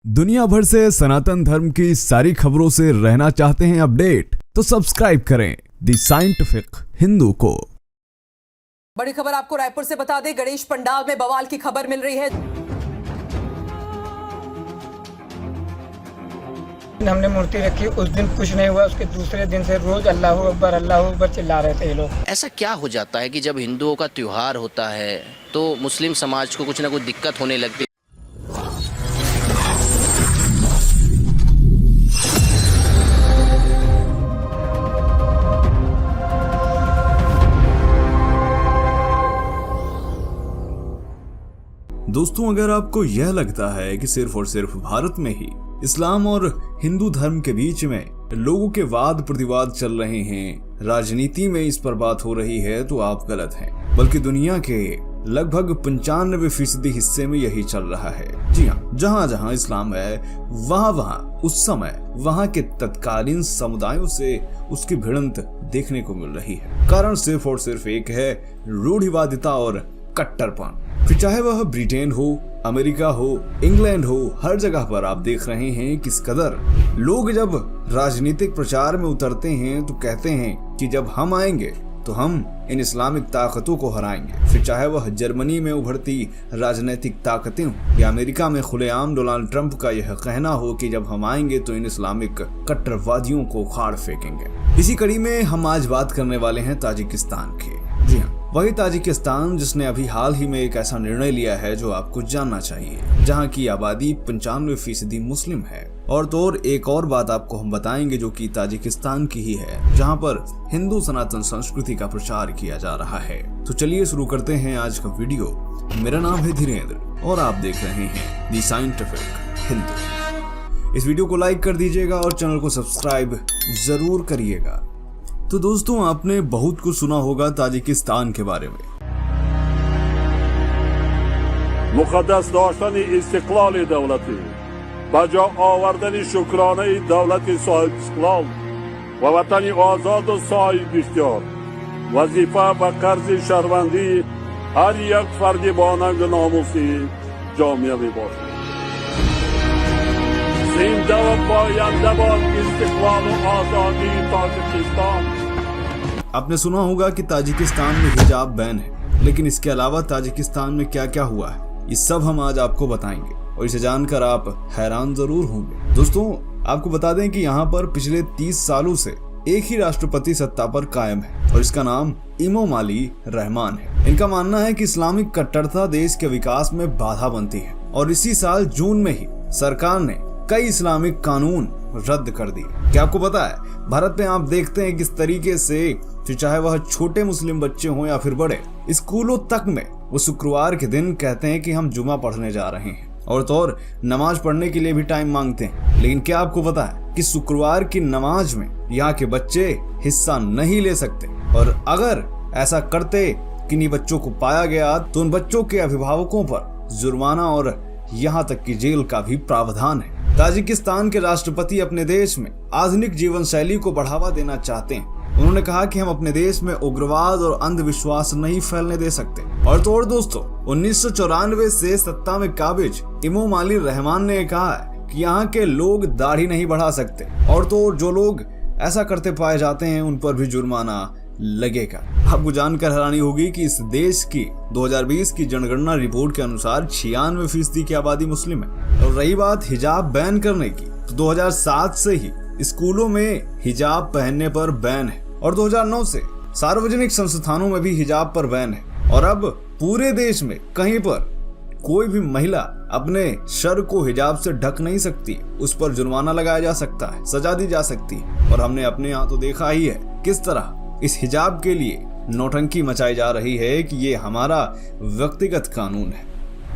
दुनिया भर से सनातन धर्म की सारी खबरों से रहना चाहते हैं अपडेट, तो सब्सक्राइब करें द साइंटिफिक हिंदू को। बड़ी खबर आपको रायपुर से बता दें, गणेश पंडाल में बवाल की खबर मिल रही है। हमने मूर्ति रखी, उस दिन कुछ नहीं हुआ, उसके दूसरे दिन से रोज अल्लाहू अकबर चिल्ला रहे थे ये लोग। ऐसा क्या हो जाता है कि जब हिंदुओं का त्योहार होता है तो मुस्लिम समाज को कुछ ना कुछ दिक्कत होने लगती है? दोस्तों, अगर आपको यह लगता है कि सिर्फ और सिर्फ भारत में ही इस्लाम और हिंदू धर्म के बीच में लोगों के वाद प्रतिवाद चल रहे हैं, राजनीति में इस पर बात हो रही है, तो आप गलत हैं। बल्कि दुनिया के लगभग 95% हिस्से में यही चल रहा है। जी हाँ, जहाँ जहाँ इस्लाम है वहाँ उस समय वहाँ के तत्कालीन समुदायों से उसकी भिड़ंत देखने को मिल रही है। कारण सिर्फ और सिर्फ एक है, रूढ़िवादिता और कट्टरपन। फिर चाहे वह ब्रिटेन हो, अमेरिका हो, इंग्लैंड हो, हर जगह पर आप देख रहे हैं किस कदर लोग जब राजनीतिक प्रचार में उतरते हैं तो कहते हैं कि जब हम आएंगे तो हम इन इस्लामिक ताकतों को हराएंगे। फिर चाहे वह जर्मनी में उभरती राजनीतिक ताकतें हो या अमेरिका में खुलेआम डोनाल्ड ट्रंप का यह कहना हो कि जब हम आएंगे तो इन इस्लामिक कट्टरवादियों को उखाड़ फेंकेंगे। इसी कड़ी में हम आज बात करने वाले हैं ताजिकिस्तान की। जी हाँ, वही ताजिकिस्तान जिसने अभी हाल ही में एक ऐसा निर्णय लिया है जो आपको जानना चाहिए, जहां की आबादी 95% मुस्लिम है। और तो और एक और बात आपको हम बताएंगे जो कि ताजिकिस्तान की ही है, जहां पर हिंदू सनातन संस्कृति का प्रचार किया जा रहा है। तो चलिए शुरू करते हैं आज का वीडियो। मेरा नाम है धीरेन्द्र और आप देख रहे हैं द साइंटिफिक हिंदू। इस वीडियो को लाइक कर दीजिएगा और चैनल को सब्सक्राइब जरूर करिएगा। तो दोस्तों, आपने बहुत कुछ सुना होगा ताजिकिस्तान के बारे में। मुक़द्दस दाश्तन इस्तिक़लाल दौलती बजा आवरदन शुक्राना दौलत साहिब इस्तिक़लाल व वतन आज़ाद व साहिब इख्तियार वजीफा व कर्ज शहरवंदी हर एक फर्द बानंग नामुसी जामिया बाशद। जिंदा व पायंदा बाद इस्तिक़लाल व आज़ादी ताजिकिस्तान। आपने सुना होगा कि ताजिकिस्तान में हिजाब बैन है, लेकिन इसके अलावा ताजिकिस्तान में क्या क्या हुआ है ये सब हम आज आपको बताएंगे और इसे जानकर आप हैरान जरूर होंगे। दोस्तों, आपको बता दें कि यहाँ पर पिछले 30 सालों से एक ही राष्ट्रपति सत्ता पर कायम है और इसका नाम इमोमाली रहमान है। इनका मानना है कि इस्लामिक कट्टरता देश के विकास में बाधा बनती है और इसी साल जून में ही सरकार ने कई इस्लामिक कानून रद्द कर दिए। क्या आपको पता है, भारत में आप देखते हैं किस तरीके से चाहे वह छोटे मुस्लिम बच्चे हों या फिर बड़े, स्कूलों तक में वो शुक्रवार के दिन कहते हैं कि हम जुमा पढ़ने जा रहे हैं और तो और नमाज पढ़ने के लिए भी टाइम मांगते हैं। लेकिन क्या आपको पता है कि शुक्रवार की नमाज में यहाँ के बच्चे हिस्सा नहीं ले सकते और अगर ऐसा करते किन्हीं बच्चों को पाया गया तो उन बच्चों के अभिभावकों पर जुर्माना और यहाँ तक कि जेल का भी प्रावधान है। ताजिकिस्तान के राष्ट्रपति अपने देश में आधुनिक जीवन शैली को बढ़ावा देना चाहते हैं। उन्होंने कहा कि हम अपने देश में उग्रवाद और अंधविश्वास नहीं फैलने दे सकते। और तो और दोस्तों, 1994 से सत्ता में काबिज इमोमाली रहमान ने कहा है कि यहाँ के लोग दाढ़ी नहीं बढ़ा सकते और तो और जो लोग ऐसा करते पाए जाते हैं उन पर भी जुर्माना लगेगा। आपको जानकर हैरानी होगी कि इस देश की 2020 की जनगणना रिपोर्ट के अनुसार 96% की आबादी मुस्लिम है। और रही बात हिजाब बैन करने की, तो 2007 से ही स्कूलों में हिजाब पहनने पर बैन है और 2009 से सार्वजनिक संस्थानों में भी हिजाब पर बैन है। और अब पूरे देश में कहीं पर कोई भी महिला अपने सर को हिजाब से ढक नहीं सकती, उस पर जुर्माना लगाया जा सकता है, सजा दी जा सकती है। और हमने अपने यहाँ तो देखा ही है किस तरह इस हिजाब के लिए नौटंकी मचाई जा रही है कि ये हमारा व्यक्तिगत कानून है।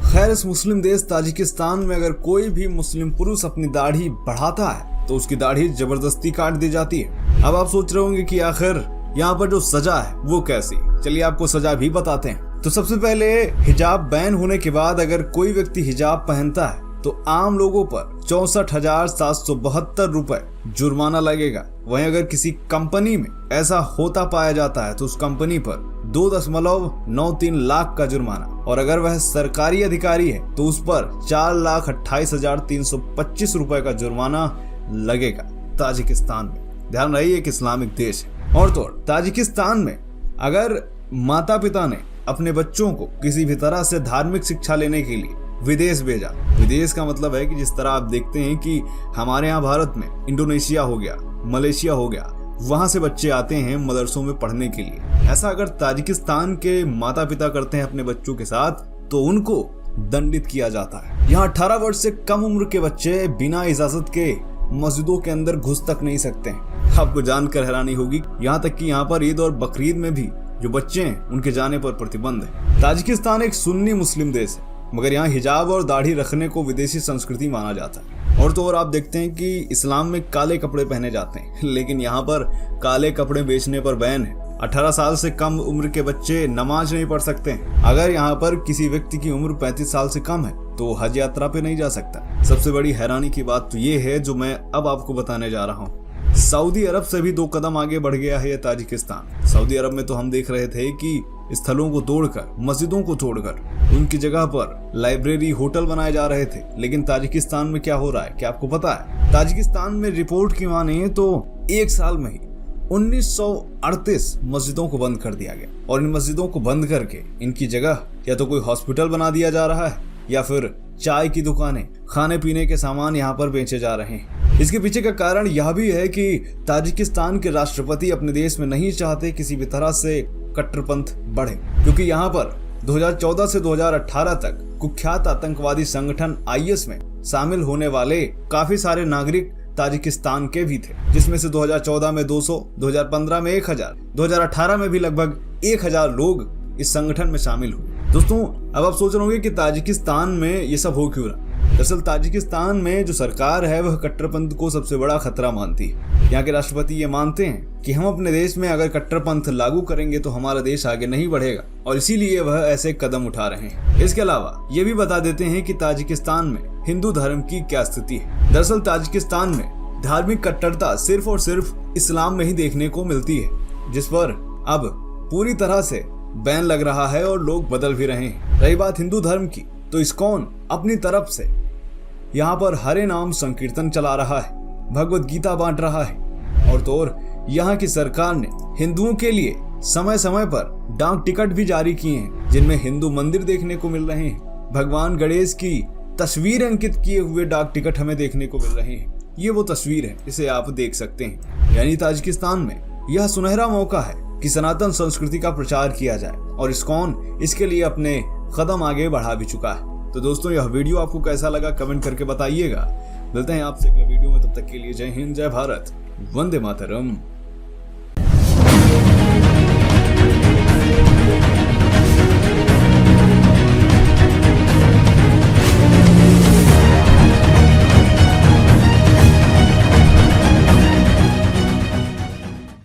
खैर, इस मुस्लिम देश ताजिकिस्तान में अगर कोई भी मुस्लिम पुरुष अपनी दाढ़ी बढ़ाता है तो उसकी दाढ़ी जबरदस्ती काट दी जाती है। अब आप सोच रहे होंगे कि आखिर यहाँ पर जो सजा है वो कैसी। चलिए आपको सजा भी बताते हैं। तो सबसे पहले, हिजाब बैन होने के बाद अगर कोई व्यक्ति हिजाब पहनता है तो आम लोगों पर 64,772 रुपए जुर्माना लगेगा। वहीं अगर किसी कंपनी में ऐसा होता पाया जाता है तो उस कंपनी पर 2.93 लाख का जुर्माना, और अगर वह सरकारी अधिकारी है तो उस पर 4,28,325 रुपए का जुर्माना लगेगा ताजिकिस्तान में। ध्यान रहे एक इस्लामिक देश है। और तो ताजिकिस्तान में अगर माता पिता ने अपने बच्चों को किसी भी तरह से धार्मिक शिक्षा लेने के लिए विदेश भेजा, विदेश का मतलब है कि जिस तरह आप देखते हैं कि हमारे यहाँ भारत में इंडोनेशिया हो गया, मलेशिया हो गया, वहां से बच्चे आते हैं मदरसों में पढ़ने के लिए, ऐसा अगर ताजिकिस्तान के माता पिता करते हैं अपने बच्चों के साथ तो उनको दंडित किया जाता है। यहाँ 18 वर्ष से कम उम्र के बच्चे बिना इजाजत के मस्जिदों के अंदर घुस तक नहीं सकते हैं। आपको जानकर हैरानी होगी, यहाँ तक कि यहाँ पर ईद और बकरीद में भी जो बच्चे हैं उनके जाने पर प्रतिबंध है। ताजिकिस्तान एक सुन्नी मुस्लिम देश है, मगर यहाँ हिजाब और दाढ़ी रखने को विदेशी संस्कृति माना जाता है। और तो और आप देखते हैं कि इस्लाम में काले कपड़े पहने जाते हैं, लेकिन यहाँ पर काले कपड़े बेचने पर बैन है। 18 साल से कम उम्र के बच्चे नमाज नहीं पढ़ सकते। अगर यहाँ पर किसी व्यक्ति की उम्र 35 साल से कम है तो हज यात्रा पे नहीं जा सकता। सबसे बड़ी हैरानी की बात तो ये है जो मैं अब आपको बताने जा रहा हूँ। सऊदी अरब से भी 2 कदम आगे बढ़ गया है ये ताजिकिस्तान। सऊदी अरब में तो हम देख रहे थे कि स्थलों को तोड़कर, मस्जिदों को तोड़कर उनकी जगह पर लाइब्रेरी, होटल बनाए जा रहे थे, लेकिन ताजिकिस्तान में क्या हो रहा है क्या आपको पता है? ताजिकिस्तान में रिपोर्ट की माने तो 1 साल में ही 1938 मस्जिदों को बंद कर दिया गया, और इन मस्जिदों को बंद करके इनकी जगह या तो कोई हॉस्पिटल बना दिया जा रहा है या फिर चाय की दुकानें, खाने पीने के सामान यहाँ पर बेचे जा रहे हैं। इसके पीछे का कारण यह भी है कि ताजिकिस्तान के राष्ट्रपति अपने देश में नहीं चाहते किसी भी तरह से कट्टरपंथ बढ़े, क्योंकि यहाँ पर 2014 से 2018 तक कुख्यात आतंकवादी संगठन IS में शामिल होने वाले काफी सारे नागरिक ताजिकिस्तान के भी थे, जिसमें से 2014 में 200, 2015 में 1000, 2018 में भी लगभग 1000 लोग इस संगठन में शामिल हुए। दोस्तों, अब आप सोच रहे होंगे कि ताजिकिस्तान में ये सब हो क्यों रहा। दरअसल ताजिकिस्तान में जो सरकार है वह कट्टरपंथ को सबसे बड़ा खतरा मानती है। यहाँ के राष्ट्रपति ये मानते हैं कि हम अपने देश में अगर कट्टरपंथ लागू करेंगे तो हमारा देश आगे नहीं बढ़ेगा, और इसीलिए वह ऐसे कदम उठा रहे हैं। इसके अलावा ये भी बता देते हैं कि ताजिकिस्तान में हिंदू धर्म की क्या स्थिति है। दरअसल ताजिकिस्तान में धार्मिक कट्टरता सिर्फ और सिर्फ इस्लाम में ही देखने को मिलती है, जिस पर अब पूरी तरह से बैन लग रहा है और लोग बदल भी रहे हैं। रही बात हिंदू धर्म की, तो इस्कॉन अपनी तरफ से यहाँ पर हरे नाम संकीर्तन चला रहा है, भगवत गीता बांट रहा है, और तो और यहाँ की सरकार ने हिंदुओं के लिए समय समय पर डाक टिकट भी जारी किए हैं, जिनमें हिंदू मंदिर देखने को मिल रहे हैं। भगवान गणेश की तस्वीर अंकित किए हुए डाक टिकट हमें देखने को मिल रहे हैं। ये वो तस्वीर है, इसे आप देख सकते हैं। यानी ताजिकिस्तान में यह सुनहरा मौका है कि सनातन संस्कृति का प्रचार किया जाए, और इस्कॉन इसके लिए अपने कदम आगे बढ़ा भी चुका है। तो दोस्तों, यह वीडियो आपको कैसा लगा कमेंट करके बताइएगा। मिलते हैं आपसे अगले वीडियो में, तब तक के लिए जय हिंद, जय भारत, वंदे मातरम।